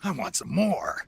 I want some more.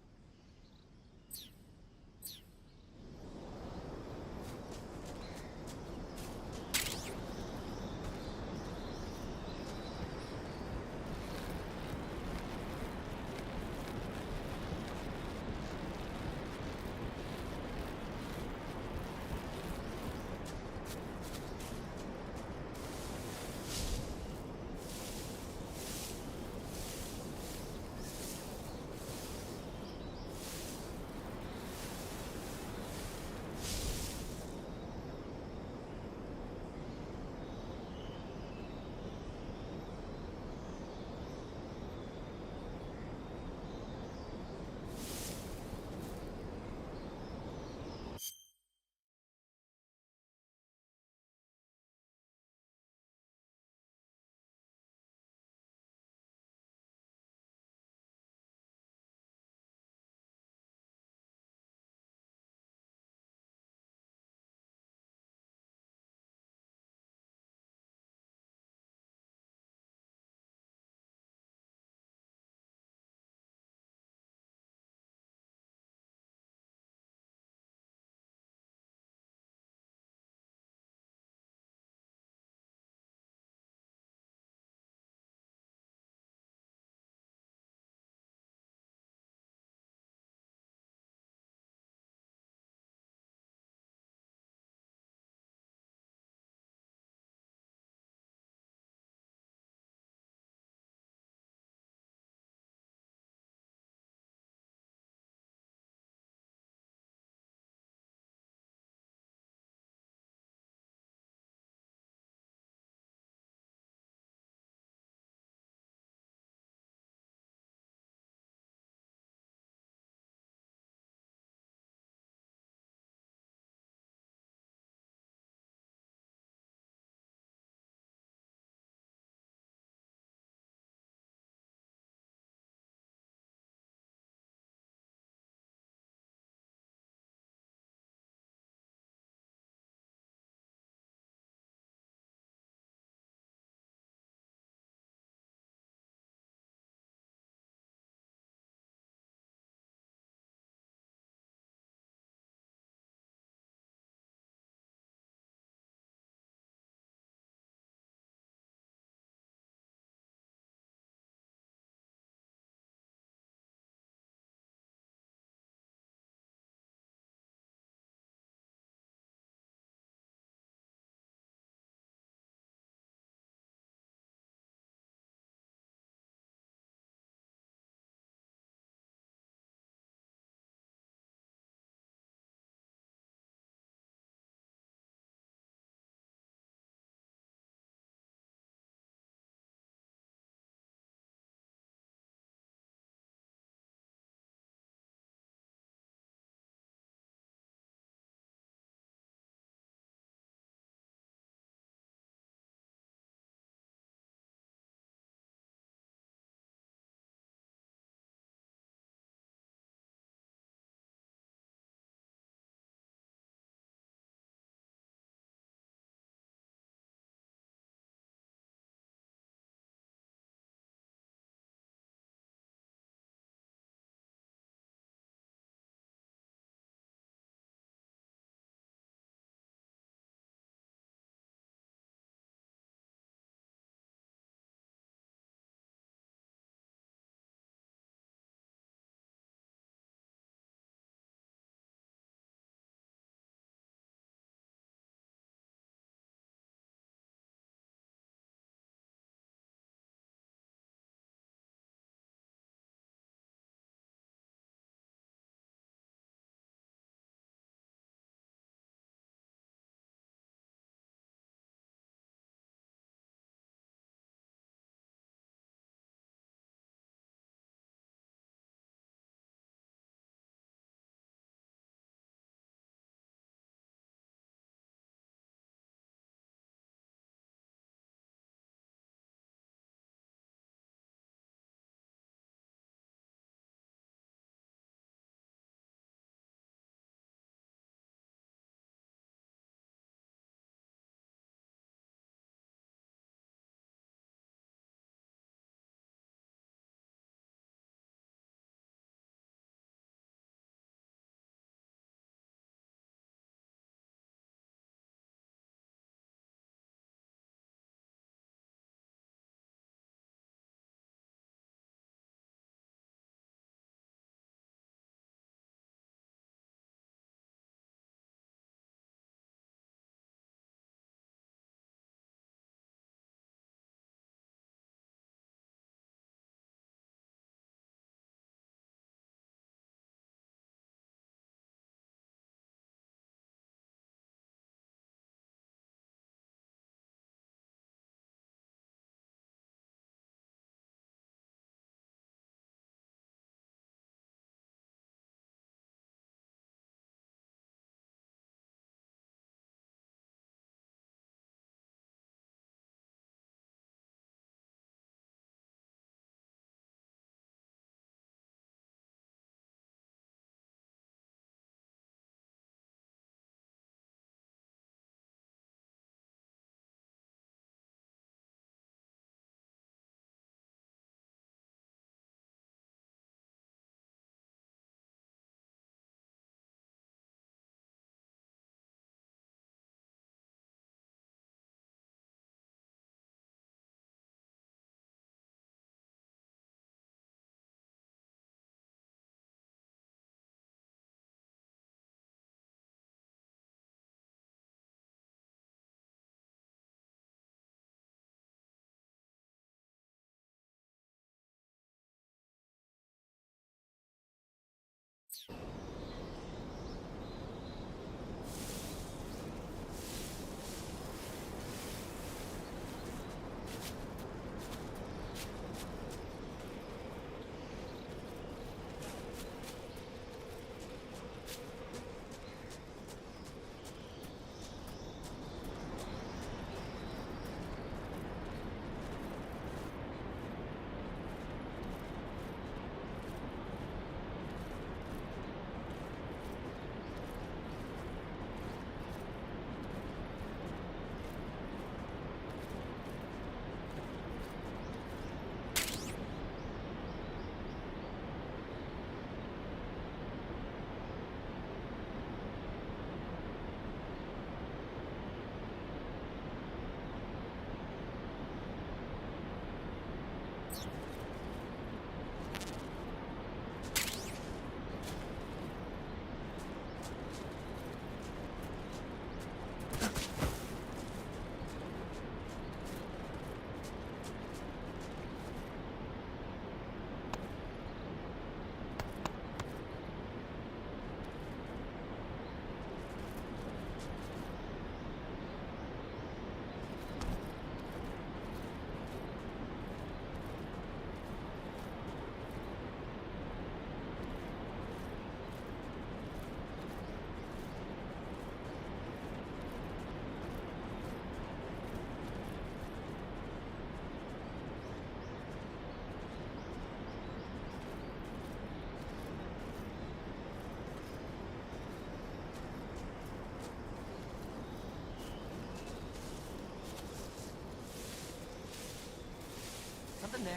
there.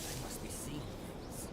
I must be seeing things.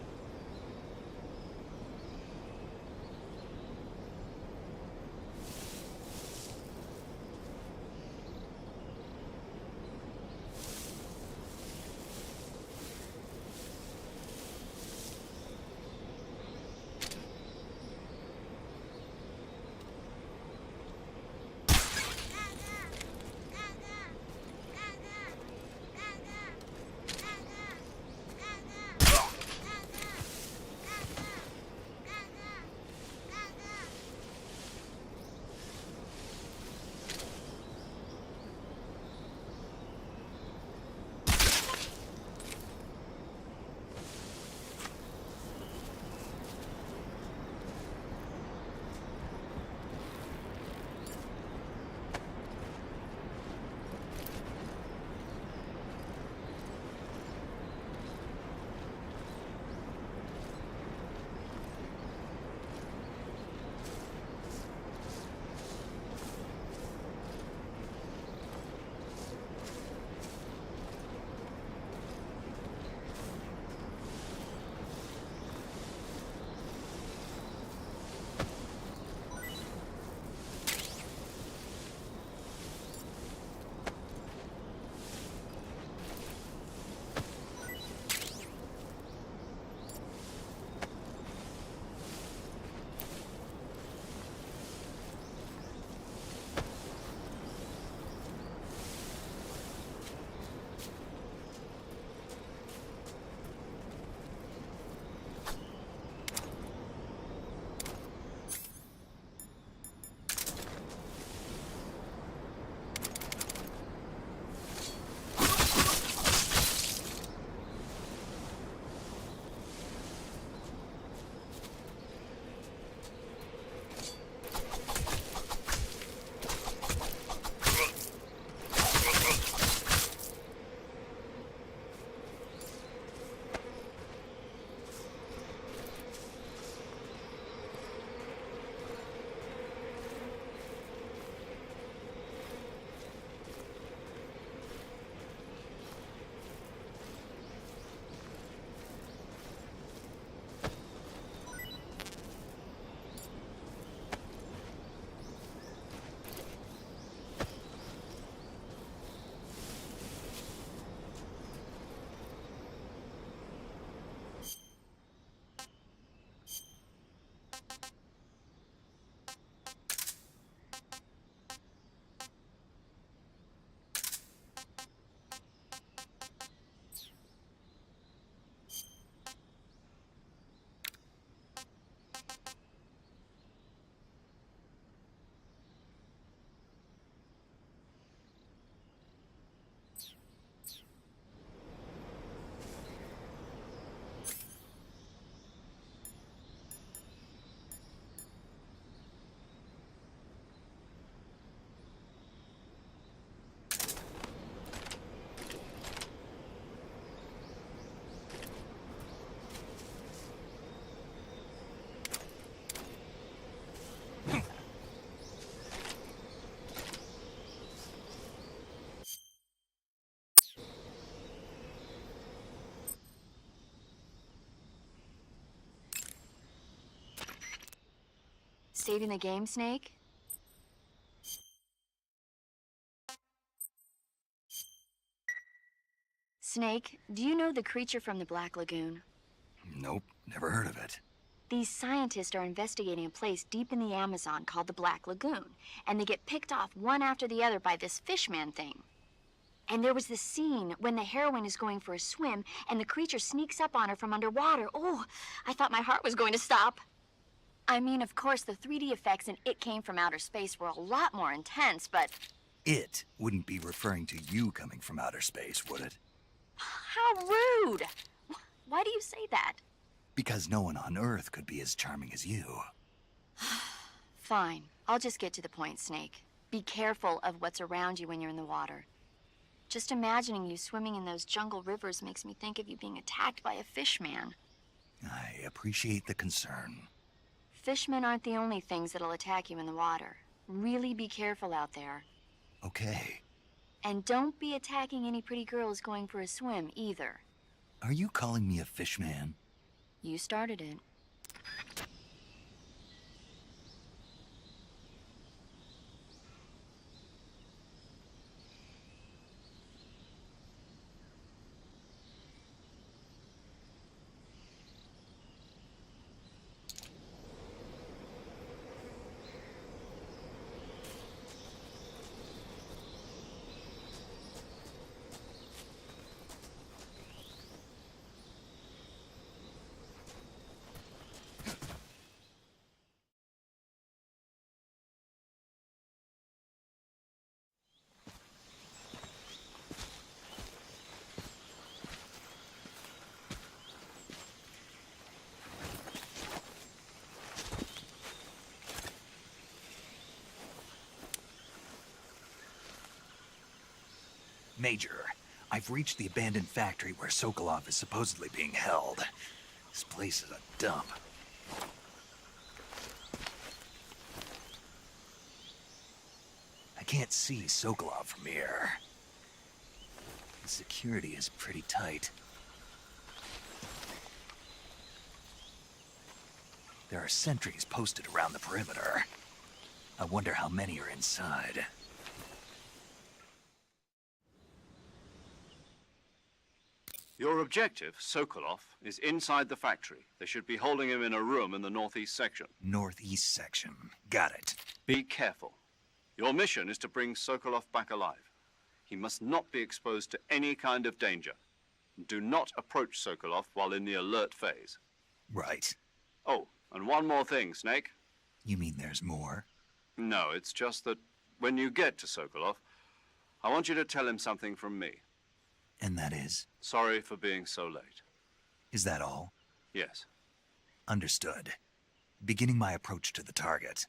Saving the game, Snake? Snake, do you know the creature from the Black Lagoon? Nope, never heard of it. These scientists are investigating a place deep in the Amazon called the Black Lagoon, and they get picked off one after the other by this fishman thing. And there was this scene when the heroine is going for a swim, and the creature sneaks up on her from underwater. Oh, I thought my heart was going to stop. I mean, of course, the 3D effects in It Came from Outer Space were a lot more intense, but... It wouldn't be referring to you coming from outer space, would it? How rude! Why do you say that? Because no one on Earth could be as charming as you. Fine. I'll just get to the point, Snake. Be careful of what's around you when you're in the water. Just imagining you swimming in those jungle rivers makes me think of you being attacked by a fishman. I appreciate the concern. Fishmen aren't the only things that'll attack you in the water. Really be careful out there. Okay. And don't be attacking any pretty girls going for a swim, either. Are you calling me a fishman? You started it. Major, I've reached the abandoned factory where Sokolov is supposedly being held. This place is a dump. I can't see Sokolov from here. The security is pretty tight. There are sentries posted around the perimeter. I wonder how many are inside. Your objective, Sokolov, is inside the factory. They should be holding him in a room in the northeast section. Northeast section. Got it. Be careful. Your mission is to bring Sokolov back alive. He must not be exposed to any kind of danger. Do not approach Sokolov while in the alert phase. Right. Oh, and one more thing, Snake. You mean there's more? No, it's just that when you get to Sokolov, I want you to tell him something from me. And that is? Sorry for being so late. Is that all? Yes. Understood. Beginning my approach to the target.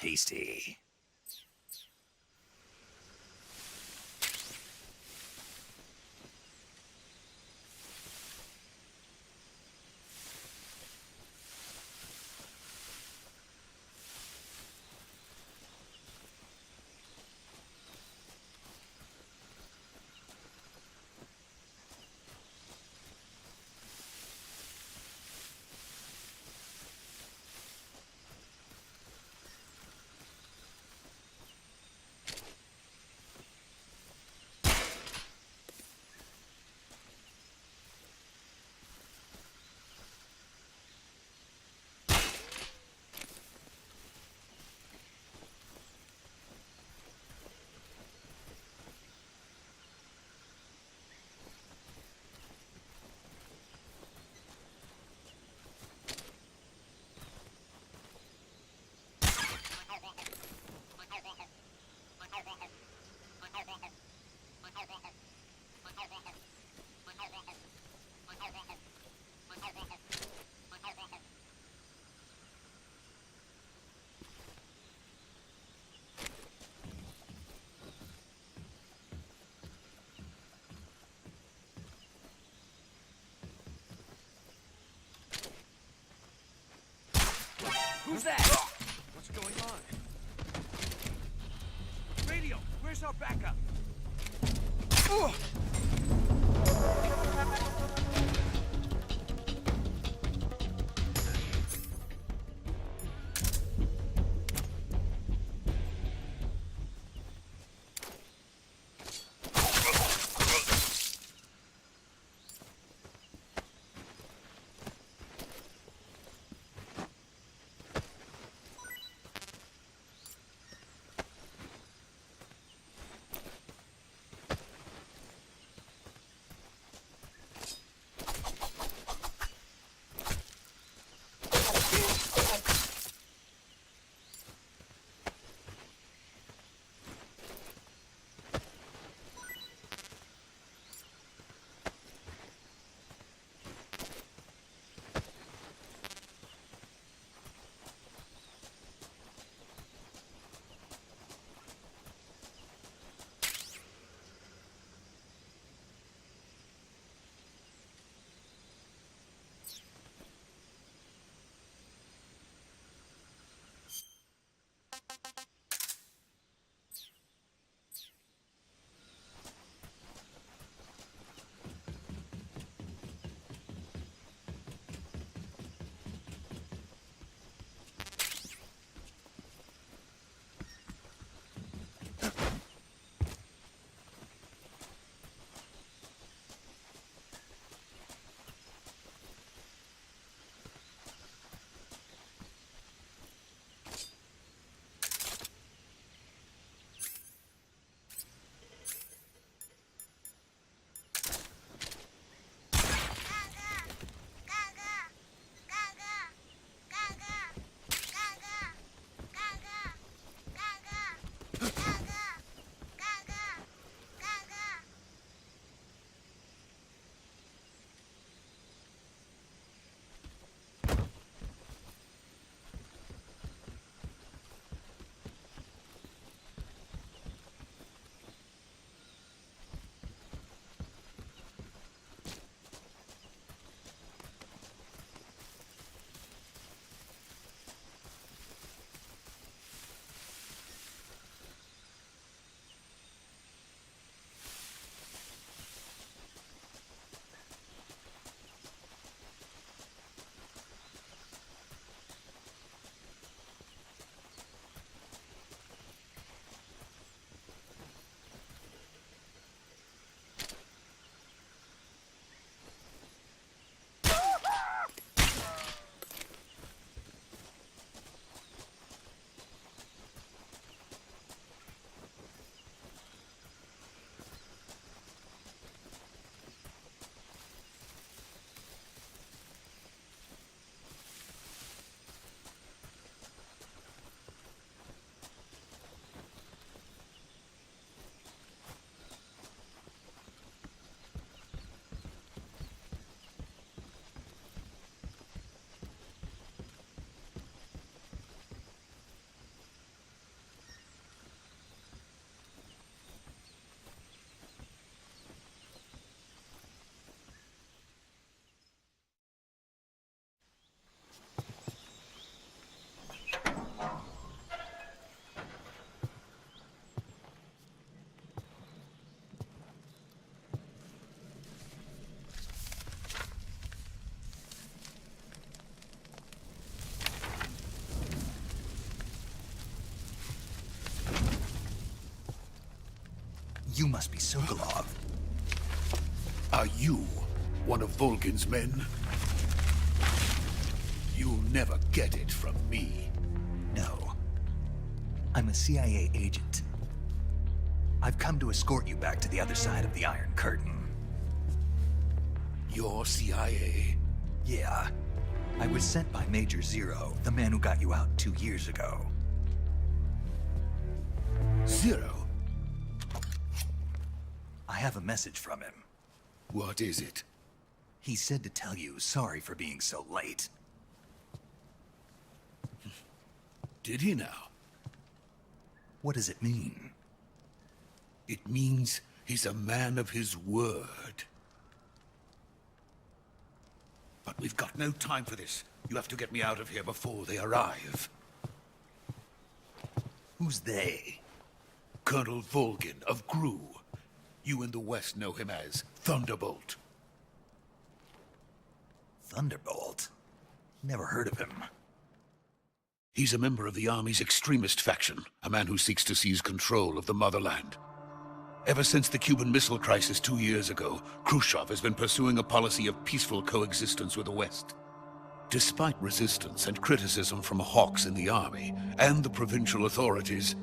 tasty. Who's that? What's going on? Radio, where's our backup? You must be Sokolov. Are you one of Volgin's men? You'll never get it from me. No. I'm a CIA agent. I've come to escort you back to the other side of the Iron Curtain. You're CIA? Yeah. I was sent by Major Zero, the man who got you out 2 years ago. Zero? I have a message from him. What is it? He said to tell you sorry for being so late. Did he now? What does it mean? It means he's a man of his word. But we've got no time for this. You have to get me out of here before they arrive. Who's they? Colonel Volgin of GRU. You in the West know him as Thunderbolt. Thunderbolt? Never heard of him. He's a member of the Army's extremist faction, a man who seeks to seize control of the motherland. Ever since the Cuban Missile Crisis 2 years ago, Khrushchev has been pursuing a policy of peaceful coexistence with the West. Despite resistance and criticism from hawks in the army and the provincial authorities,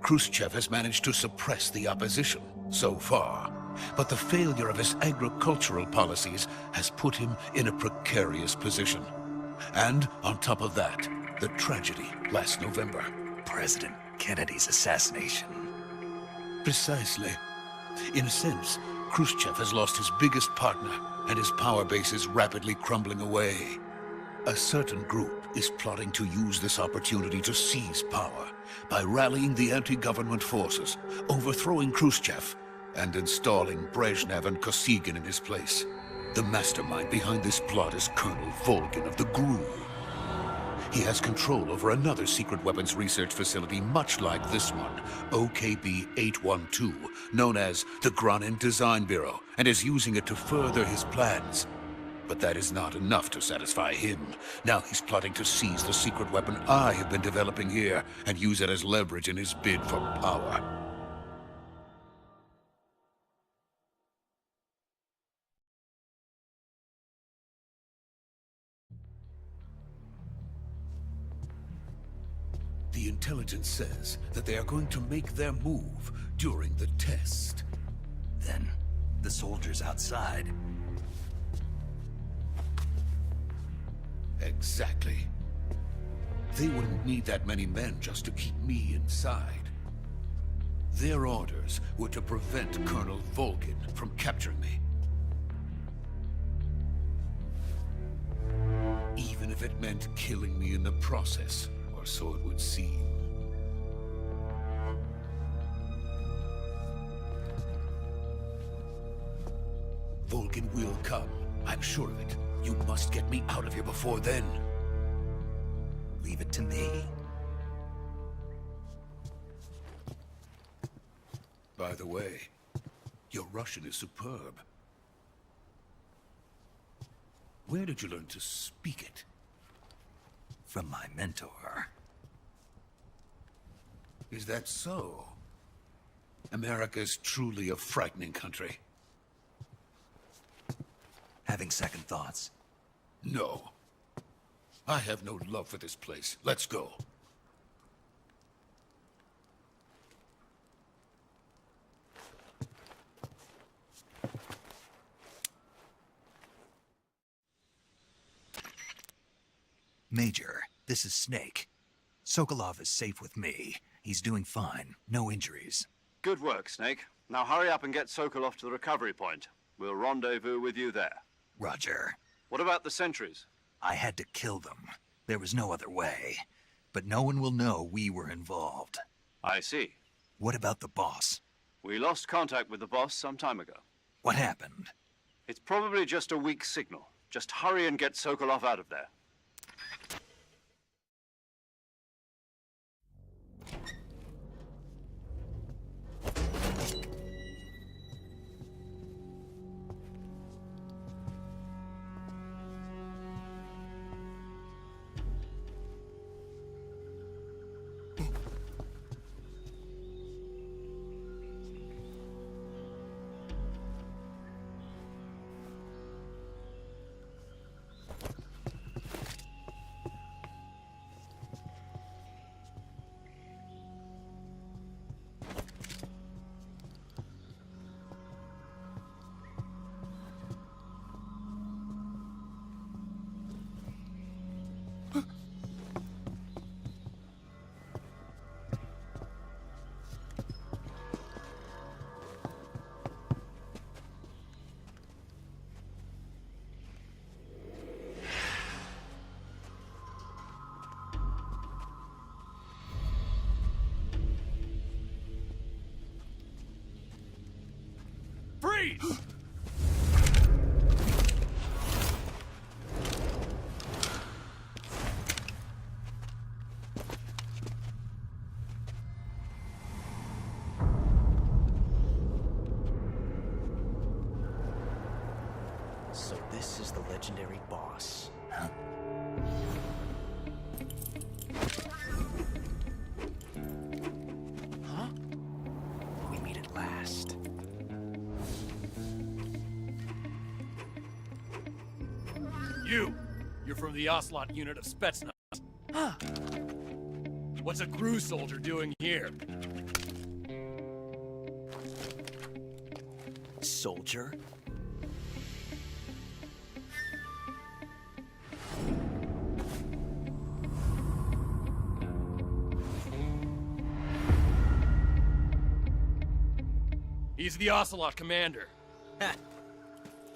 Khrushchev has managed to suppress the opposition so far. But the failure of his agricultural policies has put him in a precarious position. And on top of that, the tragedy last November. President Kennedy's assassination. Precisely. In a sense, Khrushchev has lost his biggest partner, and his power base is rapidly crumbling away. A certain group is plotting to use this opportunity to seize power by rallying the anti-government forces, overthrowing Khrushchev, and installing Brezhnev and Kosygin in his place. The mastermind behind this plot is Colonel Volgin of the GRU. He has control over another secret weapons research facility much like this one, OKB-812, known as the Granin Design Bureau, and is using it to further his plans. But that is not enough to satisfy him. Now he's plotting to seize the secret weapon I have been developing here and use it as leverage in his bid for power. The intelligence says that they are going to make their move during the test. Then, the soldiers outside. Exactly. They wouldn't need that many men just to keep me inside. Their orders were to prevent Colonel Volgin from capturing me. Even if it meant killing me in the process, or so it would seem. Volgin will come. I'm sure of it. You must get me out of here before then. Leave it to me. By the way, your Russian is superb. Where did you learn to speak it? From my mentor. Is that so? America's truly a frightening country. Having second thoughts. No. I have no love for this place. Let's go. Major, this is Snake. Sokolov is safe with me. He's doing fine. No injuries. Good work, Snake. Now hurry up and get Sokolov to the recovery point. We'll rendezvous with you there. Roger. What about the sentries? I had to kill them. There was no other way. But no one will know we were involved. I see. What about the boss? We lost contact with the boss some time ago. What happened? It's probably just a weak signal. Just hurry and get Sokolov out of there. Freeze! So this is the legendary boss. Huh? We meet at last. You're from the Ocelot unit of Spetsnaz. Huh. What's a Gru soldier doing here? Soldier? He's the Ocelot commander. Ha!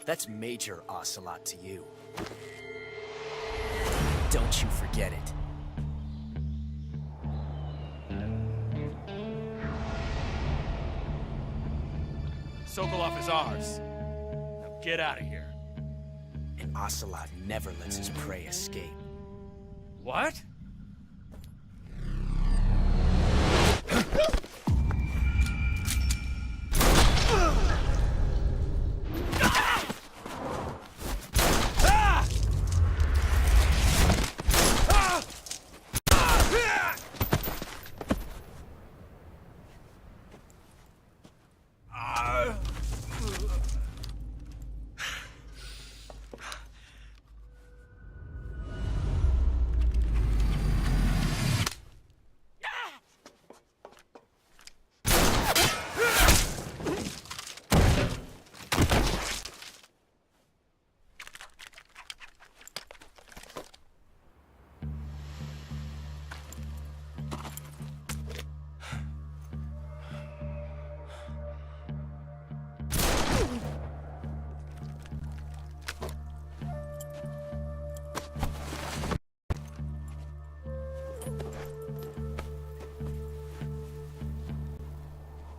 That's Major Ocelot to you. Don't you forget it. Sokolov is ours. Now get out of here. And Ocelot never lets his prey escape. What?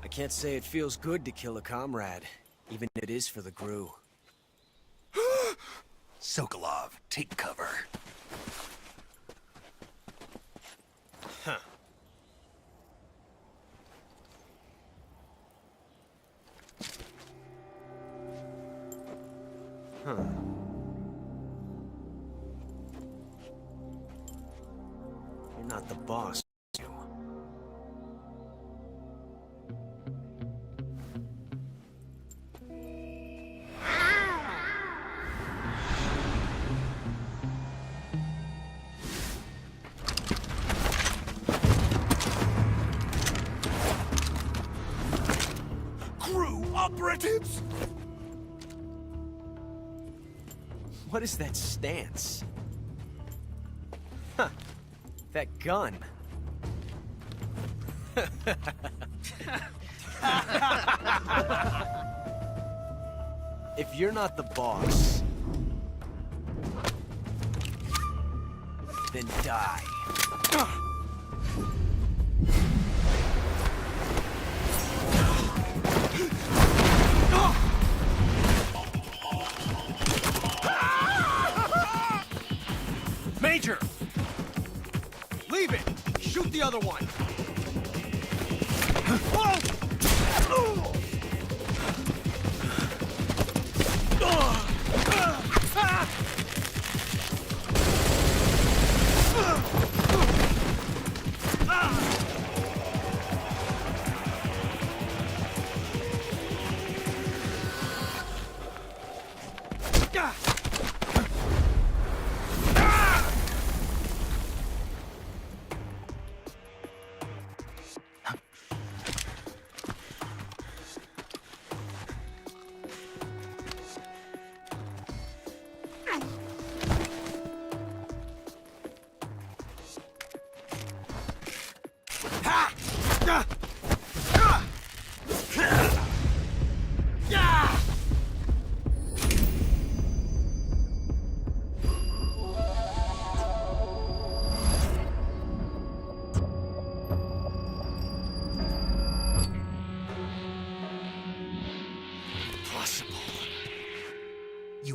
I can't say it feels good to kill a comrade, even if it is for the Gru. Sokolov, take cover. Huh. Huh. You're not the boss, are you? Crew operatives! What is that stance? Huh. That gun. If you're not the boss, then die. Major! Leave it! Shoot the other one!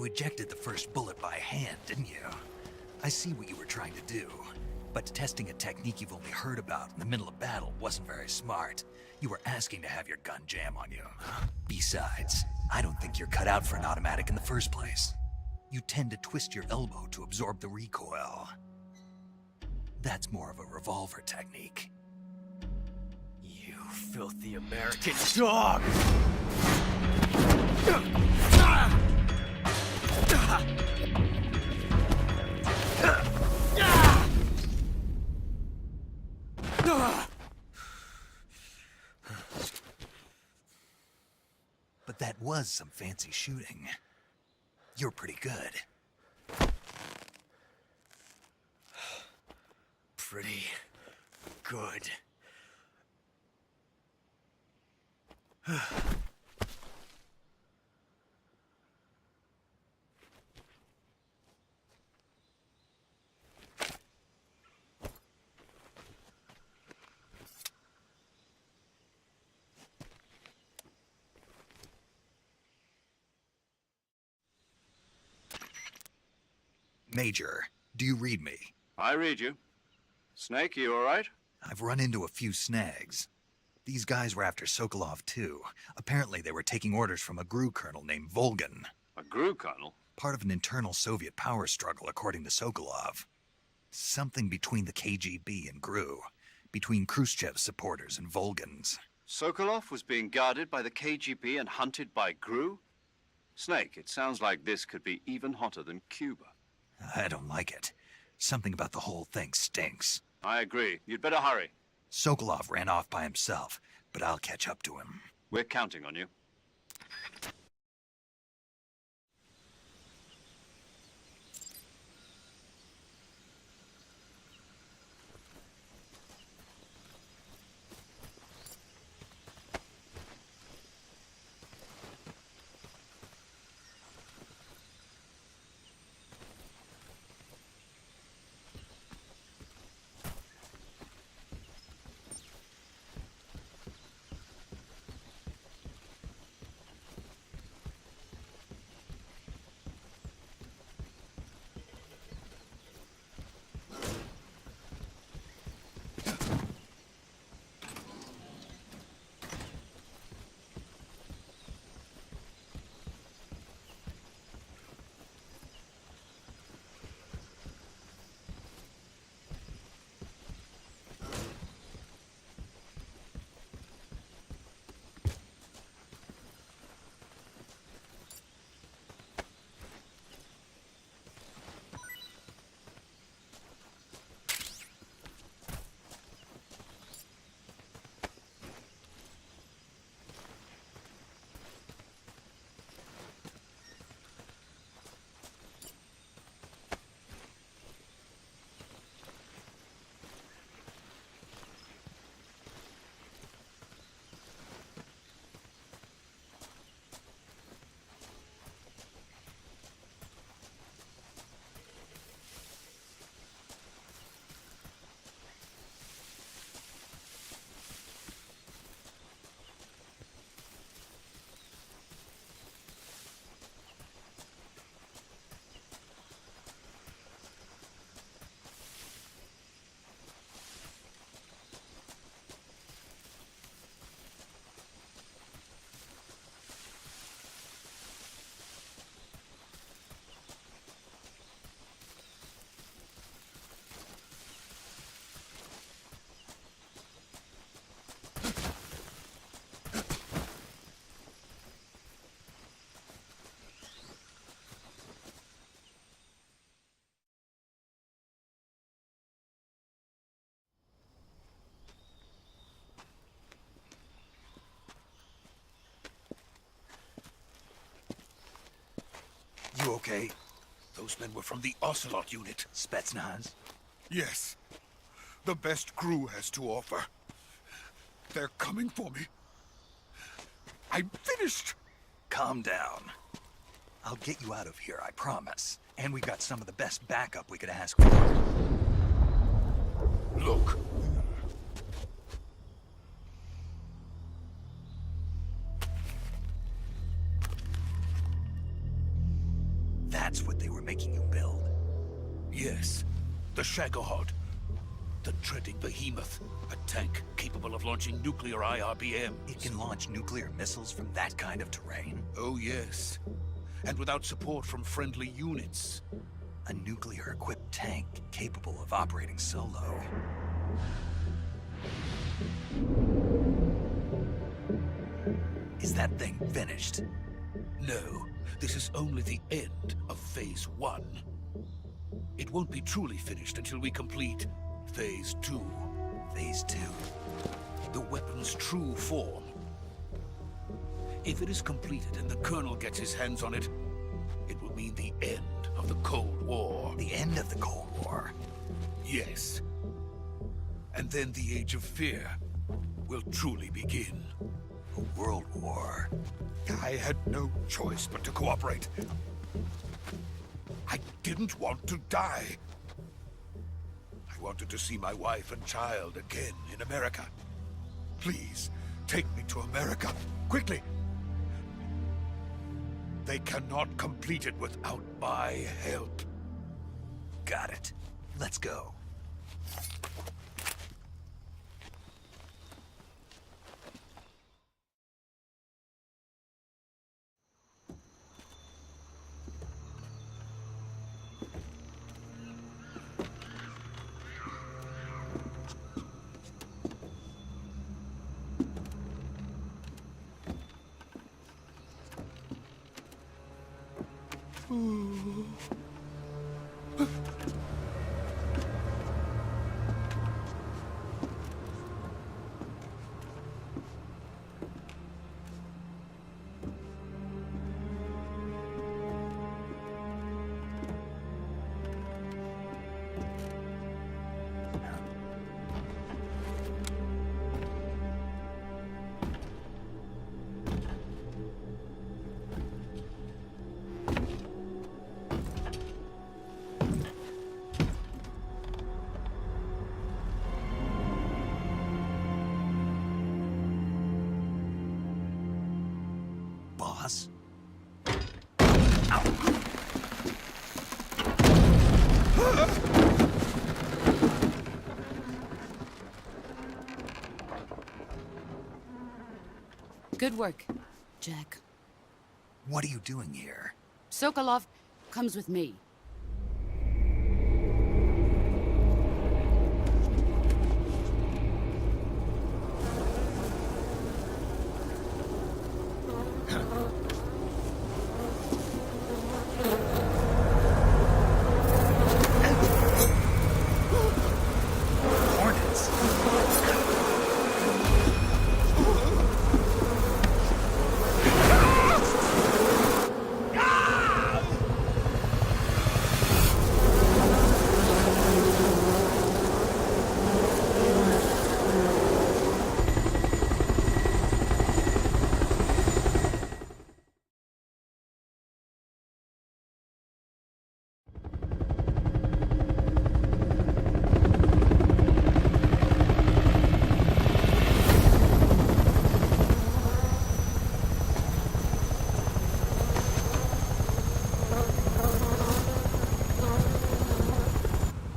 ejected the first bullet by hand, didn't you? I see what you were trying to do. But testing a technique you've only heard about in the middle of battle wasn't very smart. You were asking to have your gun jam on you. Besides, I don't think you're cut out for an automatic in the first place. You tend to twist your elbow to absorb the recoil. That's more of a revolver technique. You filthy American dog! But that was some fancy shooting. You're pretty good. Pretty good. Major, do you read me? I read you. Snake, you all right? I've run into a few snags. These guys were after Sokolov too. Apparently they were taking orders from a GRU colonel named Volgin. A GRU colonel? Part of an internal Soviet power struggle, according to Sokolov. Something between the KGB and GRU. Between Khrushchev's supporters and Volgin's. Sokolov was being guarded by the KGB and hunted by GRU? Snake, it sounds like this could be even hotter than Cuba. I don't like it. Something about the whole thing stinks. I agree. You'd better hurry. Sokolov ran off by himself, but I'll catch up to him. We're counting on you. You okay? Those men were from the Ocelot unit. Spetsnaz? Yes. The best GRU has to offer. They're coming for me. I'm finished. Calm down. I'll get you out of here, I promise. And we got some of the best backup we could ask for. Look. That's what they were making you build. Yes, the Shagohod. The treading behemoth. A tank capable of launching nuclear IRBMs. It can launch nuclear missiles from that kind of terrain. Oh, yes. And without support from friendly units. A nuclear-equipped tank capable of operating solo. Is that thing finished? No, this is only the end of Phase 1. It won't be truly finished until we complete Phase 2. Phase 2. The weapon's true form. If it is completed and the Colonel gets his hands on it, it will mean the end of the Cold War. The end of the Cold War? Yes. And then the Age of Fear will truly begin. A world war. I had no choice but to cooperate. I didn't want to die. I wanted to see my wife and child again in America. Please, take me to America, quickly. They cannot complete it without my help. Got it. Let's go. Boss? Good work, Jack. What are you doing here? Sokolov comes with me. Hornets?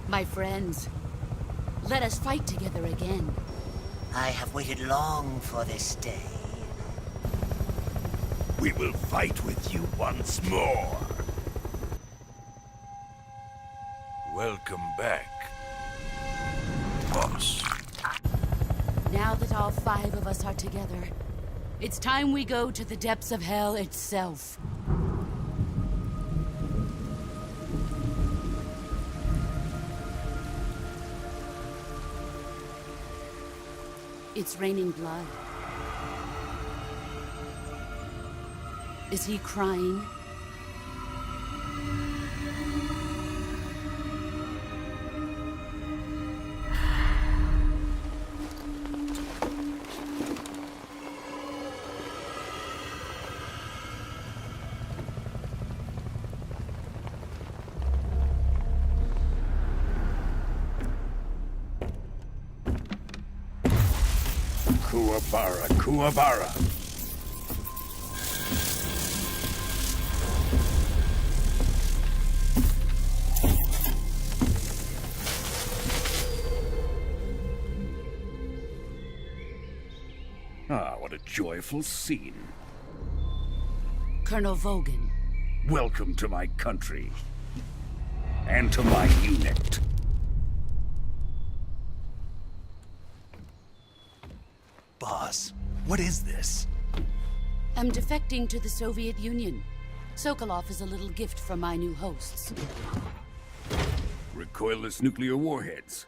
My friends, let us fight together again. I have waited long for this day. We will fight with you once more. Welcome back, boss. Now that all 5 of us are together, it's time we go to the depths of hell itself. It's raining blood. Is he crying? Kuwabara, Kuwabara. Ah, what a joyful scene. Colonel Vogan. Welcome to my country. And to my unit. Boss, what is this? I'm defecting to the Soviet Union. Sokolov is a little gift from my new hosts. Recoilless nuclear warheads.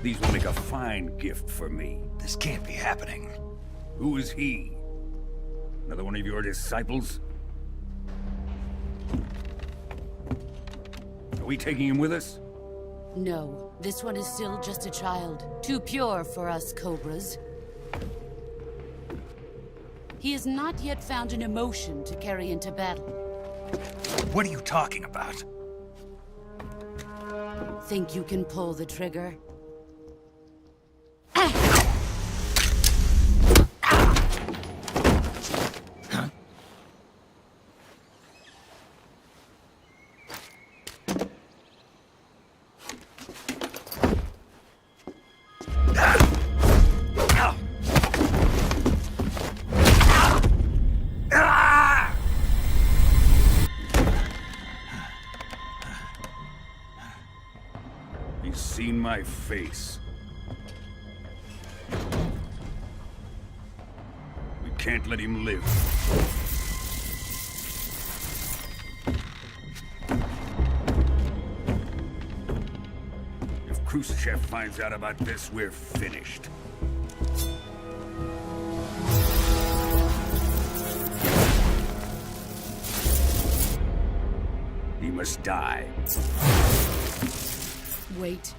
These will make a fine gift for me. This can't be happening. Who is he? Another one of your disciples? Are we taking him with us? No, this one is still just a child. Too pure for us Cobras. He has not yet found an emotion to carry into battle. What are you talking about? Think you can pull the trigger? He's seen my face. We can't let him live. If Khrushchev finds out about this, we're finished. He must die. Wait.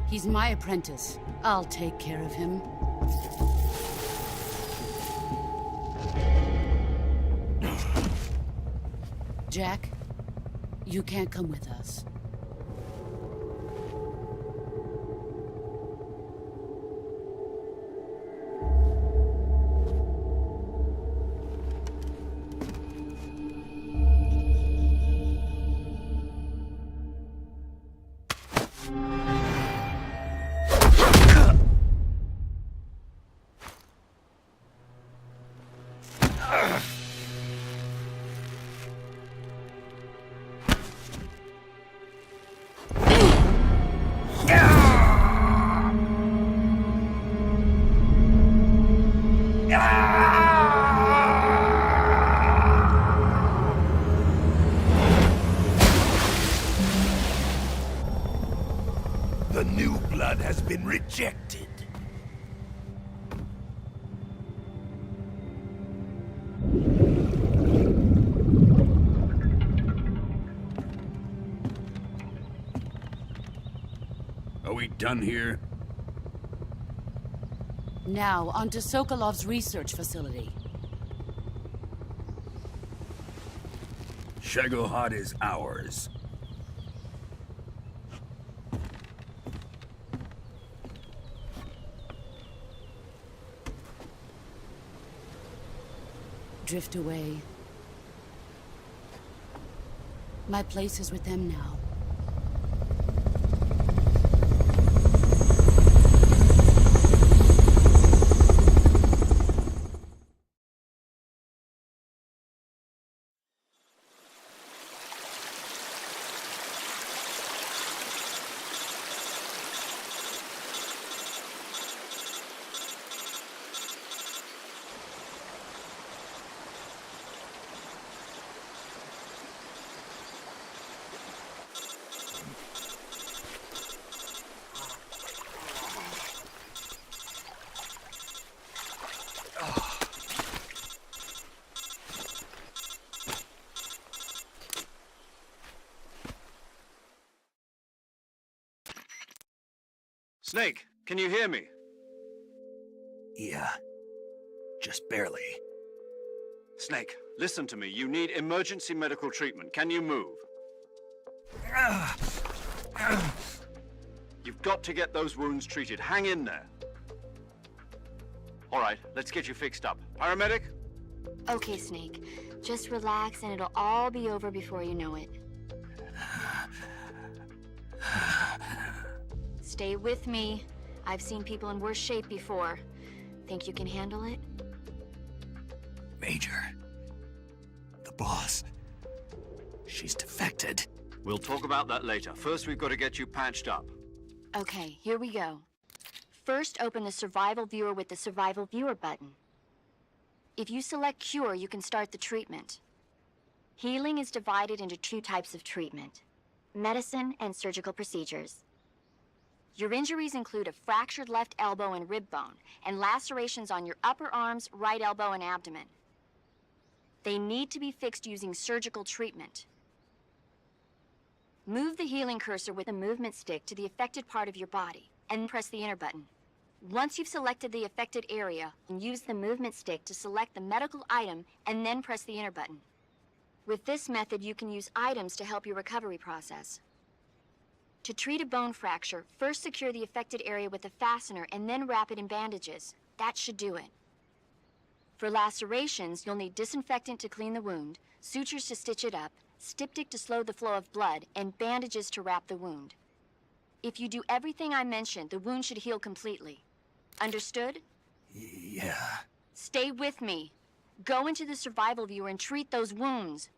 He's my apprentice. I'll take care of him. Jack, you can't come with us. The new blood has been rejected. Are we done here? Now, onto Sokolov's research facility. Shagohod is ours. Drift away. My place is with them now. Snake, can you hear me? Yeah. Just barely. Snake, listen to me. You need emergency medical treatment. Can you move? You've got to get those wounds treated. Hang in there. All right, let's get you fixed up. Paramedic? Okay, Snake. Just relax and it'll all be over before you know it. Stay with me. I've seen people in worse shape before. Think you can handle it? Major. The boss. She's defected. We'll talk about that later. First, we've got to get you patched up. Okay, here we go. First, open the Survival Viewer with the Survival Viewer button. If you select Cure, you can start the treatment. Healing is divided into 2 types of treatment: medicine and surgical procedures. Your injuries include a fractured left elbow and rib bone, and lacerations on your upper arms, right elbow, and abdomen. They need to be fixed using surgical treatment. Move the healing cursor with the movement stick to the affected part of your body, and press the enter button. Once you've selected the affected area, use the movement stick to select the medical item, and then press the enter button. With this method, you can use items to help your recovery process. To treat a bone fracture, first secure the affected area with a fastener and then wrap it in bandages. That should do it. For lacerations, you'll need disinfectant to clean the wound, sutures to stitch it up, styptic to slow the flow of blood, and bandages to wrap the wound. If you do everything I mentioned, the wound should heal completely. Understood? Yeah. Stay with me. Go into the Survival Viewer and treat those wounds.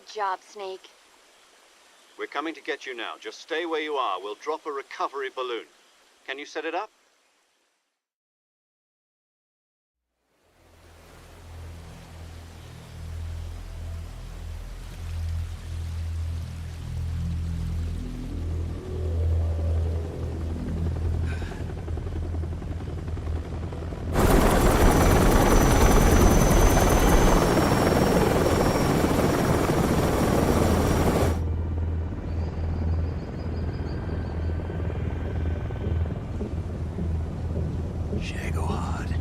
Good job, Snake. We're coming to get you now. Just stay where you are. We'll drop a recovery balloon. Can you set it up? Shagohod.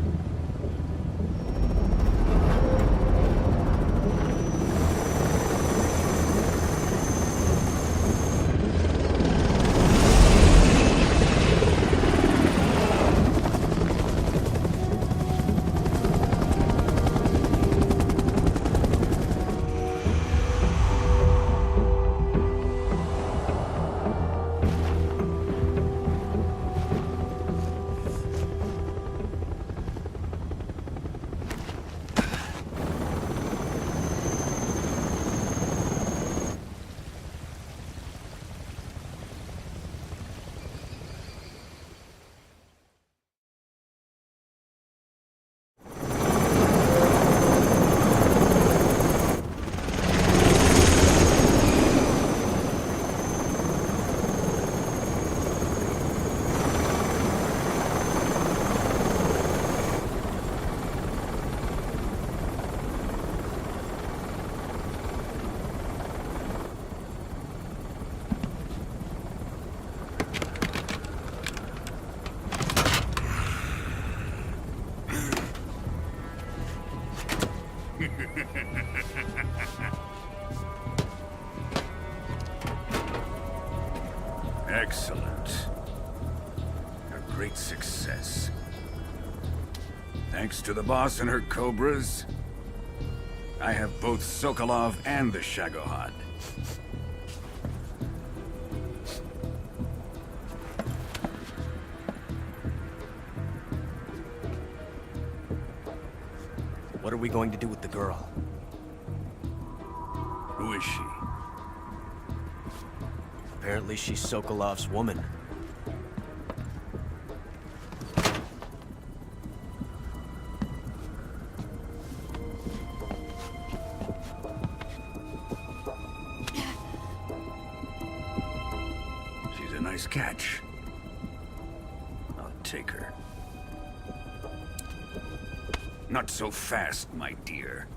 Excellent. A great success. Thanks to the boss and her cobras, I have both Sokolov and the Shagohod. What are we going to do with the girl? Who is she? Apparently she's Sokolov's woman. She's a nice catch. I'll take her. Not so fast, my dear.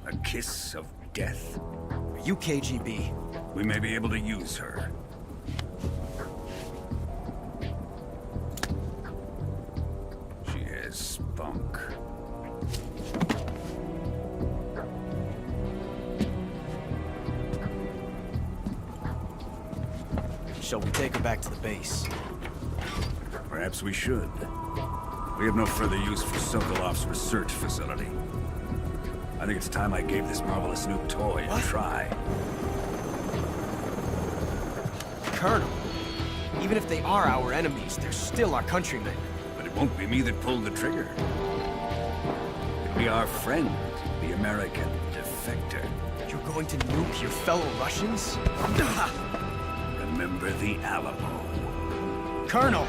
A kiss of death. Are you KGB? We may be able to use her. She has spunk. Shall we take her back to the base? Perhaps we should. We have no further use for Sokolov's research facility. I think it's time I gave this marvelous new toy a try. Colonel, even if they are our enemies, they're still our countrymen. But it won't be me that pulled the trigger. It'll be our friend, the American defector. You're going to nuke your fellow Russians? Remember the Alamo. Colonel!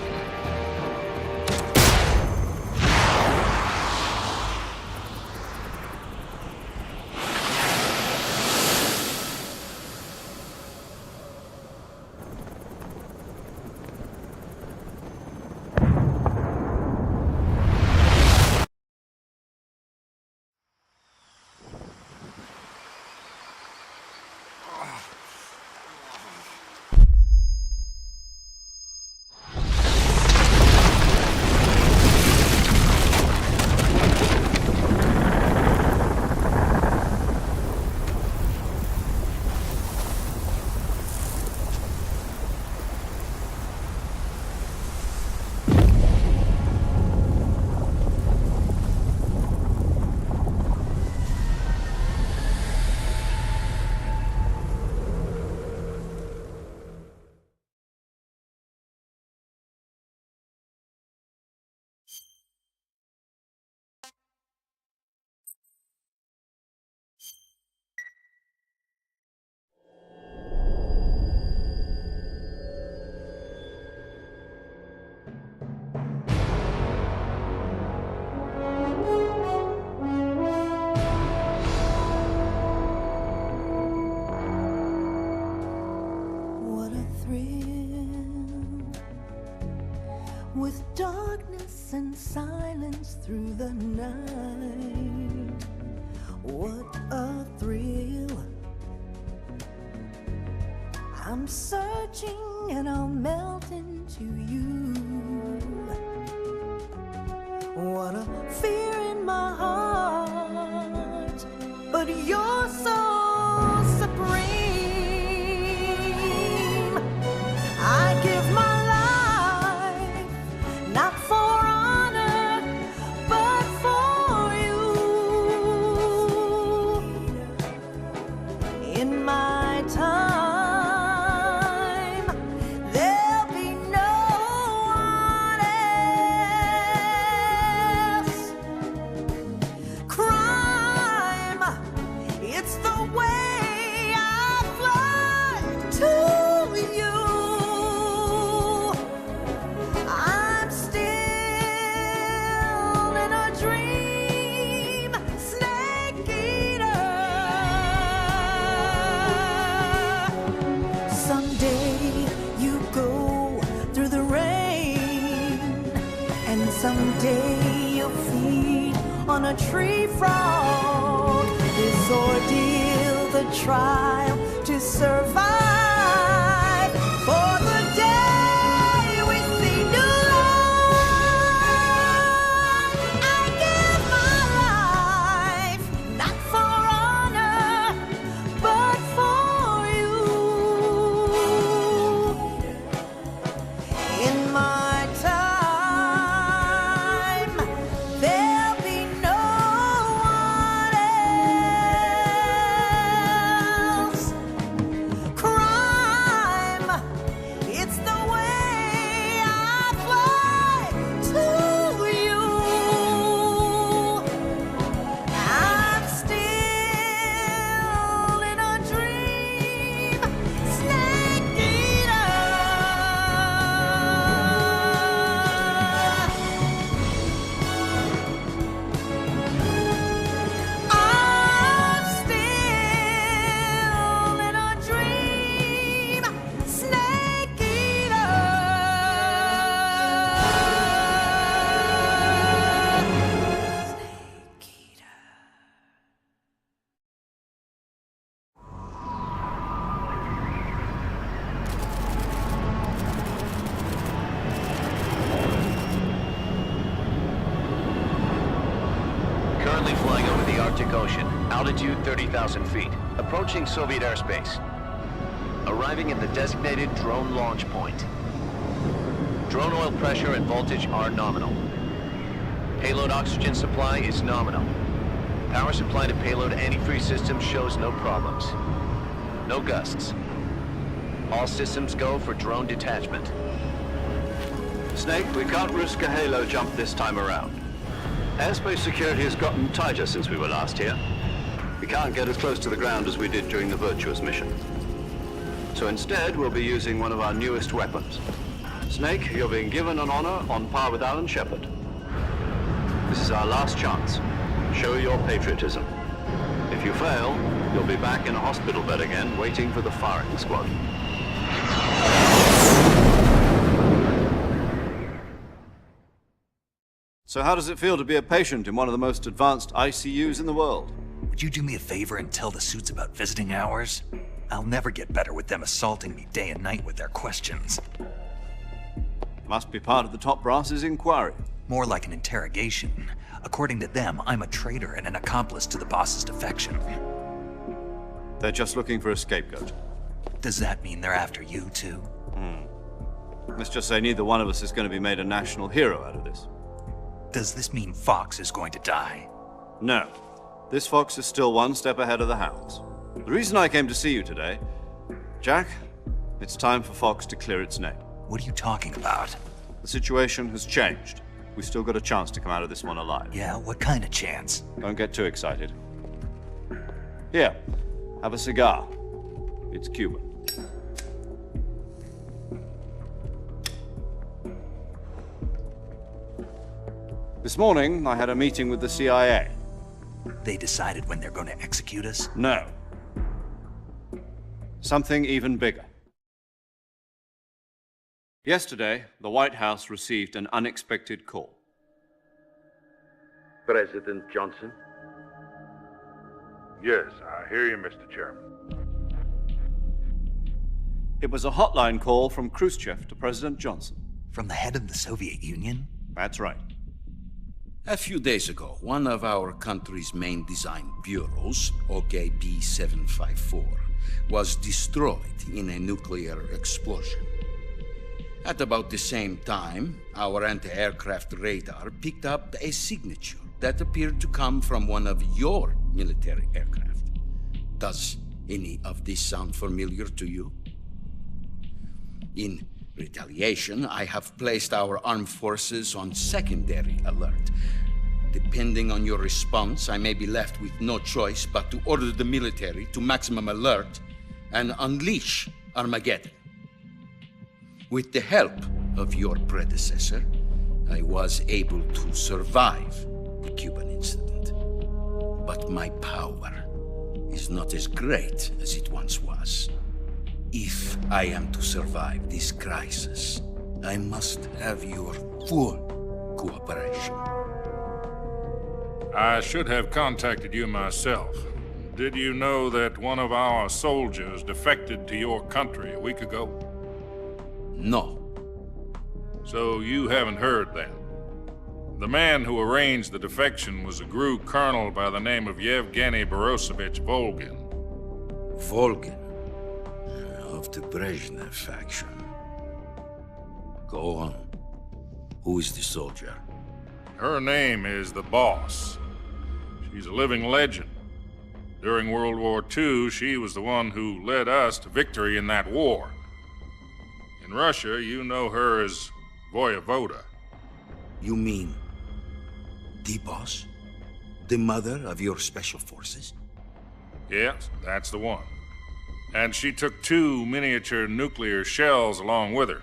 night. What a thrill. I'm searching and I'll melt into you. What a fear in my heart, but you're so supreme. I give my life, not for honor, but for you. In my time, there'll be no one else. Crime, it's the way I fly to you. I'm still in a dream, snake eater. Someday you go through the rain, and someday you'll feed on a tree frog. This ordeal, the trial to survive, for the day we see new light. I give my life, not for honor, but for you. In my time, there'll be no one else. Crime, it's the way I fly to you. I'm still in a dream, snake eater. I'm still in a dream, snake eater. Snake eater. Currently flying over the Arctic Ocean, altitude 30,000 feet, approaching Soviet airspace. Arriving at the designated drone launch point. Drone oil pressure and voltage are nominal. Payload oxygen supply is nominal. Power supply to payload antifreeze system shows no problems. No gusts. All systems go for drone detachment. Snake, we can't risk a halo jump this time around. Airspace security has gotten tighter since we were last here. We can't get as close to the ground as we did during the Virtuous mission. So instead, we'll be using one of our newest weapons. Snake, you're being given an honor on par with Alan Shepard. This is our last chance. Show your patriotism. If you fail, you'll be back in a hospital bed again, waiting for the firing squad. So how does it feel to be a patient in one of the most advanced ICUs in the world? Would you do me a favor and tell the suits about visiting hours? I'll never get better with them assaulting me day and night with their questions. Must be part of the top brass's inquiry. More like an interrogation. According to them, I'm a traitor and an accomplice to the boss's defection. They're just looking for a scapegoat. Does that mean they're after you, too? Let's just say neither one of us is going to be made a national hero out of this. Does this mean Fox is going to die? No. This fox is still one step ahead of the hounds. The reason I came to see you today, Jack, it's time for Fox to clear its name. What are you talking about? The situation has changed. We've still got a chance to come out of this one alive. Yeah, what kind of chance? Don't get too excited. Here, have a cigar. It's Cuban. This morning, I had a meeting with the CIA. They decided when they're going to execute us? No. Something even bigger. Yesterday, the White House received an unexpected call. President Johnson? Yes, I hear you, Mr. Chairman. It was a hotline call from Khrushchev to President Johnson. From the head of the Soviet Union? That's right. A few days ago, one of our country's main design bureaus, OKB 754, was destroyed in a nuclear explosion. At about the same time, our anti-aircraft radar picked up a signature that appeared to come from one of your military aircraft. Does any of this sound familiar to you? In retaliation, I have placed our armed forces on secondary alert. Depending on your response, I may be left with no choice but to order the military to maximum alert and unleash Armageddon. With the help of your predecessor, I was able to survive the Cuban incident. But my power is not as great as it once was. If I am to survive this crisis, I must have your full cooperation. I should have contacted you myself. Did you know that one of our soldiers defected to your country a week ago? No. So you haven't heard then? The man who arranged the defection was a GRU colonel by the name of Yevgeny Borisovich Volgin. Volgin? Of the Brezhnev faction. Go on. Who is the soldier? Her name is the Boss. She's a living legend. During World War II, she was the one who led us to victory in that war. In Russia, you know her as Voyevoda. You mean the Boss? The mother of your special forces? Yes, that's the one. And she took 2 miniature nuclear shells along with her.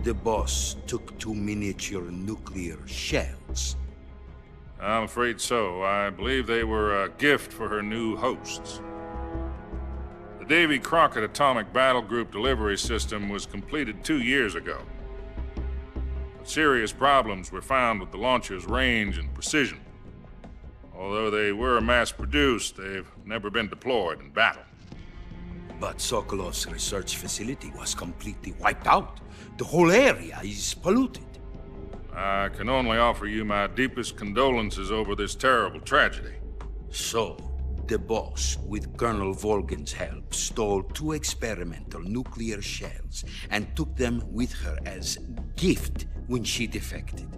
The Boss took 2 miniature nuclear shells? I'm afraid so. I believe they were a gift for her new hosts. The Davy Crockett Atomic Battle Group delivery system was completed 2 years ago. But serious problems were found with the launcher's range and precision. Although they were mass-produced, they've never been deployed in battle. But Sokolov's research facility was completely wiped out. The whole area is polluted. I can only offer you my deepest condolences over this terrible tragedy. So, the Boss, with Colonel Volgin's help, stole 2 experimental nuclear shells and took them with her as gift when she defected.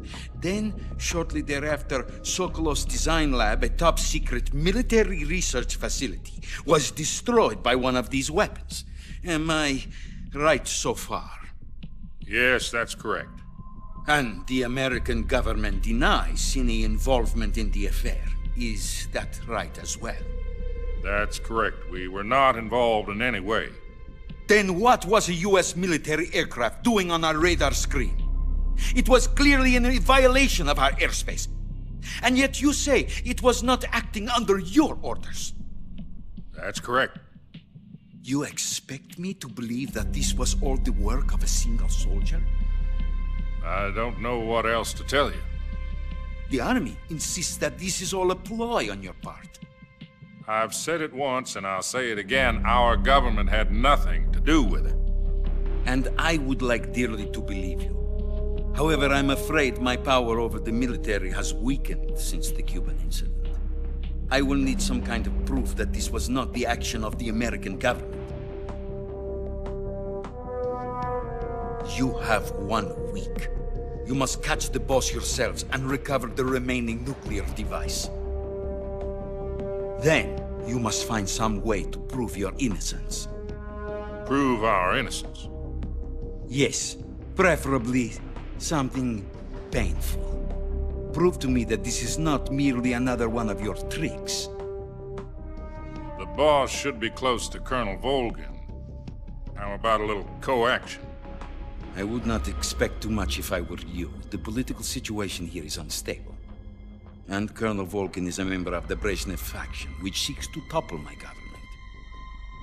Then, shortly thereafter, Sokolov's design lab, a top-secret military research facility, was destroyed by one of these weapons. Am I right so far? Yes, that's correct. And the American government denies any involvement in the affair. Is that right as well? That's correct. We were not involved in any way. Then what was a U.S. military aircraft doing on our radar screen? It was clearly in a violation of our airspace. And yet you say it was not acting under your orders. That's correct. You expect me to believe that this was all the work of a single soldier? I don't know what else to tell you. The Army insists that this is all a ploy on your part. I've said it once and I'll say it again. Our government had nothing to do with it. And I would like dearly to believe you. However, I'm afraid my power over the military has weakened since the Cuban incident. I will need some kind of proof that this was not the action of the American government. You have 1 week. You must catch the Boss yourselves and recover the remaining nuclear device. Then, you must find some way to prove your innocence. Prove our innocence? Yes, preferably something painful. Prove to me that this is not merely another one of your tricks. The Boss should be close to Colonel Volgin. How about a little co-action? I would not expect too much if I were you. The political situation here is unstable. And Colonel Volgin is a member of the Brezhnev faction, which seeks to topple my government.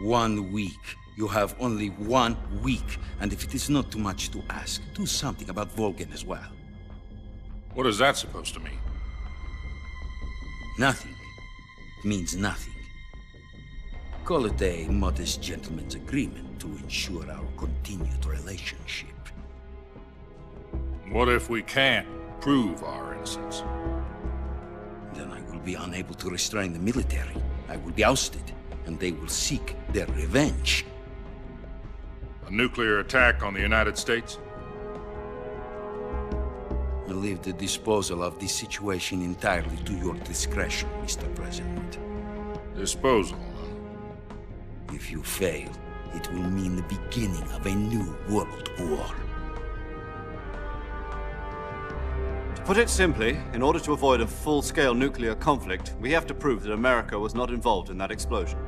1 week. You have only 1 week, and if it is not too much to ask, do something about Volgin as well. What is that supposed to mean? Nothing means nothing. Call it a modest gentleman's agreement to ensure our continued relationship. What if we can't prove our innocence? Then I will be unable to restrain the military. I will be ousted, and they will seek their revenge. A nuclear attack on the United States? I leave the disposal of this situation entirely to your discretion, Mr. President. Disposal? If you fail, it will mean the beginning of a new world war. To put it simply, in order to avoid a full-scale nuclear conflict, we have to prove that America was not involved in that explosion.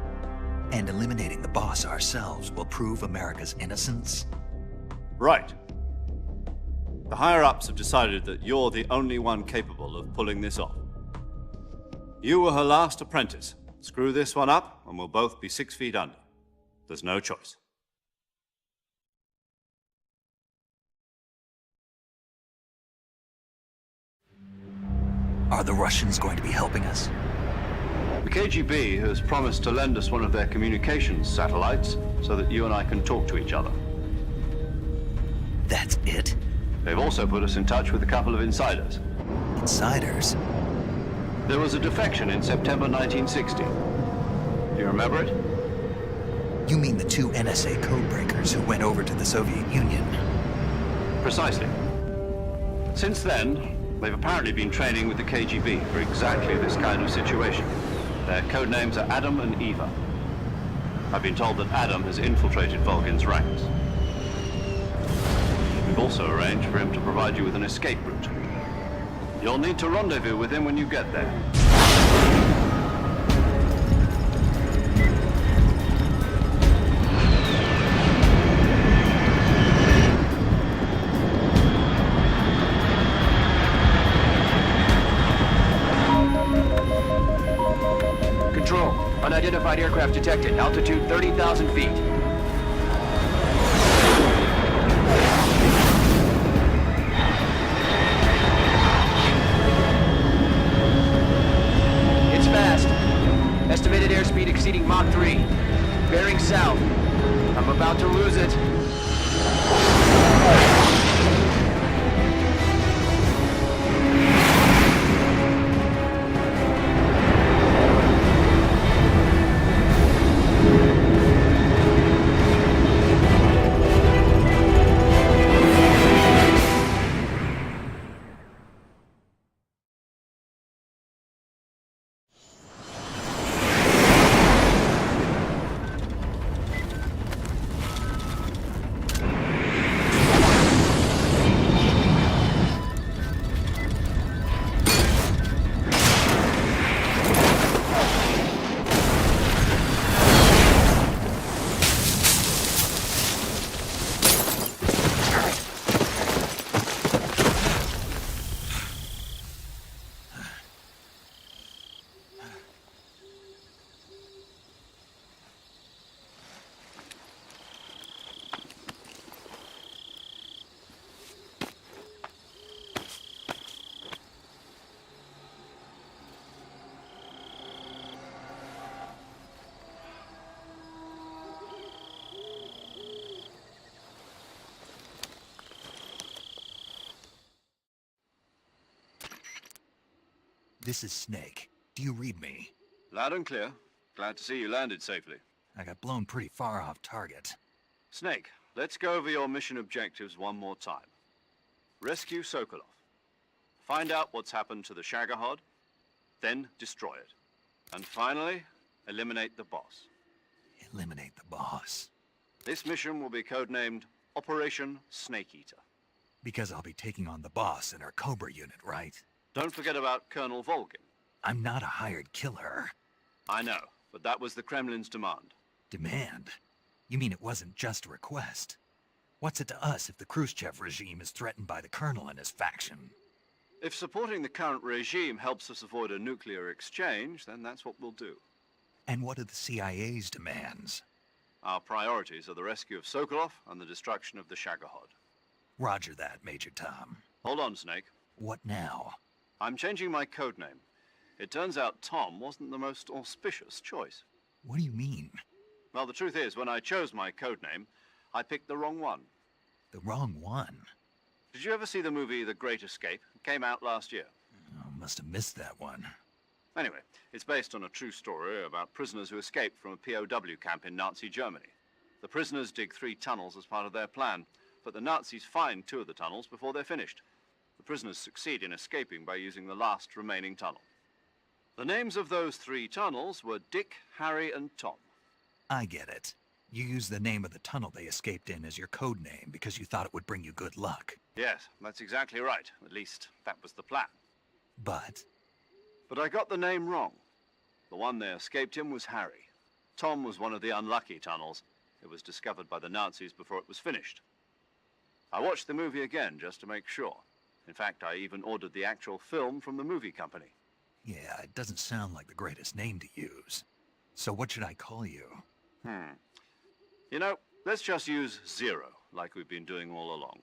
And eliminating the boss ourselves will prove America's innocence? Right. The higher-ups have decided that you're the only one capable of pulling this off. You were her last apprentice. Screw this one up, and we'll both be 6 feet under. There's no choice. Are the Russians going to be helping us? The KGB has promised to lend us one of their communications satellites so that you and I can talk to each other. That's it? They've also put us in touch with a couple of insiders. Insiders? There was a defection in September 1960. Do you remember it? You mean the 2 NSA codebreakers who went over to the Soviet Union? Precisely. Since then, they've apparently been training with the KGB for exactly this kind of situation. Their code names are Adam and Eva. I've been told that Adam has infiltrated Volgin's ranks. We've also arranged for him to provide you with an escape route. You'll need to rendezvous with him when you get there. Control, unidentified aircraft detected. Altitude 30,000 feet. It's fast. Estimated airspeed exceeding Mach 3. Bearing south. I'm about to lose it. This is Snake. Do you read me? Loud and clear. Glad to see you landed safely. I got blown pretty far off target. Snake, let's go over your mission objectives one more time. Rescue Sokolov. Find out what's happened to the Shagohod, then destroy it. And finally, eliminate the boss. Eliminate the boss? This mission will be codenamed Operation Snake Eater. Because I'll be taking on the boss in our Cobra unit, right? Don't forget about Colonel Volgin. I'm not a hired killer. I know, but that was the Kremlin's demand. Demand? You mean it wasn't just a request? What's it to us if the Khrushchev regime is threatened by the Colonel and his faction? If supporting the current regime helps us avoid a nuclear exchange, then that's what we'll do. And what are the CIA's demands? Our priorities are the rescue of Sokolov and the destruction of the Shagohod. Roger that, Major Tom. Hold on, Snake. What now? I'm changing my codename. It turns out Tom wasn't the most auspicious choice. What do you mean? Well, the truth is, when I chose my codename, I picked the wrong one. The wrong one? Did you ever see the movie The Great Escape? It came out last year. Oh, must have missed that one. Anyway, it's based on a true story about prisoners who escaped from a POW camp in Nazi Germany. The prisoners dig 3 tunnels as part of their plan, but the Nazis find 2 of the tunnels before they're finished. The prisoners succeed in escaping by using the last remaining tunnel. The names of those 3 tunnels were Dick, Harry, and Tom. I get it. You used the name of the tunnel they escaped in as your code name because you thought it would bring you good luck. Yes, that's exactly right. At least, that was the plan. But I got the name wrong. The one they escaped in was Harry. Tom was one of the unlucky tunnels. It was discovered by the Nazis before it was finished. I watched the movie again just to make sure. In fact, I even ordered the actual film from the movie company. yeah, it doesn't sound like the greatest name to use. So what should I call you? You know, let's just use Zero, like we've been doing all along.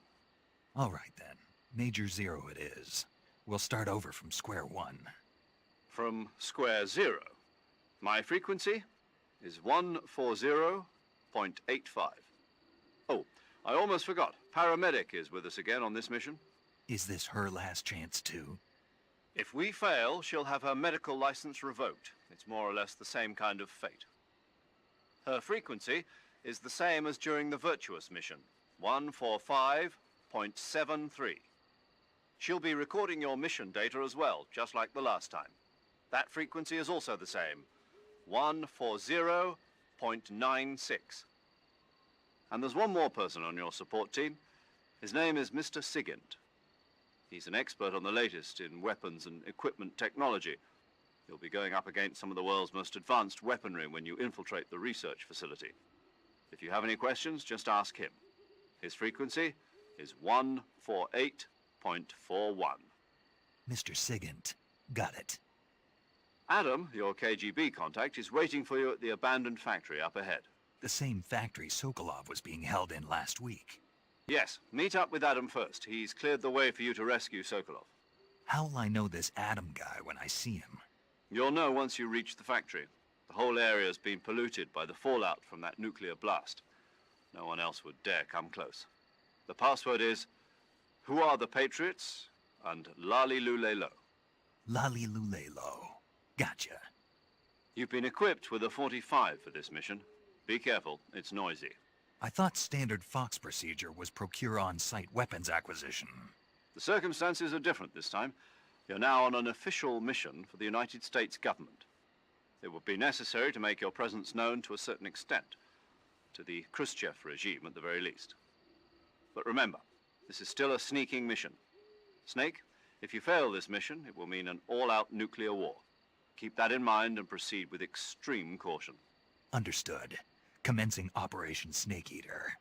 All right then. Major Zero it is. We'll start over from square one. From square 0. My frequency is 140.85. Oh, I almost forgot. Paramedic is with us again on this mission. Is this her last chance too? If we fail, she'll have her medical license revoked. It's more or less the same kind of fate. Her frequency is the same as during the Virtuous mission, 145.73. She'll be recording your mission data as well, just like the last time. That frequency is also the same, 140.96. And there's one more person on your support team. His name is Mr. Sigint. He's an expert on the latest in weapons and equipment technology. You'll be going up against some of the world's most advanced weaponry when you infiltrate the research facility. If you have any questions, just ask him. His frequency is 148.41. Mr. Sigint. Got it. Adam, your KGB contact, is waiting for you at the abandoned factory up ahead. The same factory Sokolov was being held in last week. Yes, meet up with Adam first. He's cleared the way for you to rescue Sokolov. How'll I know this Adam guy when I see him? You'll know once you reach the factory. The whole area's been polluted by the fallout from that nuclear blast. No one else would dare come close. The password is, "Who are the Patriots?" and Lali Lulelo. Lali Lulelo. Gotcha. You've been equipped with a 45 for this mission. Be careful, it's noisy. I thought standard Fox procedure was procure on-site weapons acquisition. The circumstances are different this time. You're now on an official mission for the United States government. It would be necessary to make your presence known to a certain extent, to the Khrushchev regime at the very least. But remember, this is still a sneaking mission. Snake, if you fail this mission, it will mean an all-out nuclear war. Keep that in mind and proceed with extreme caution. Understood. Commencing Operation Snake Eater.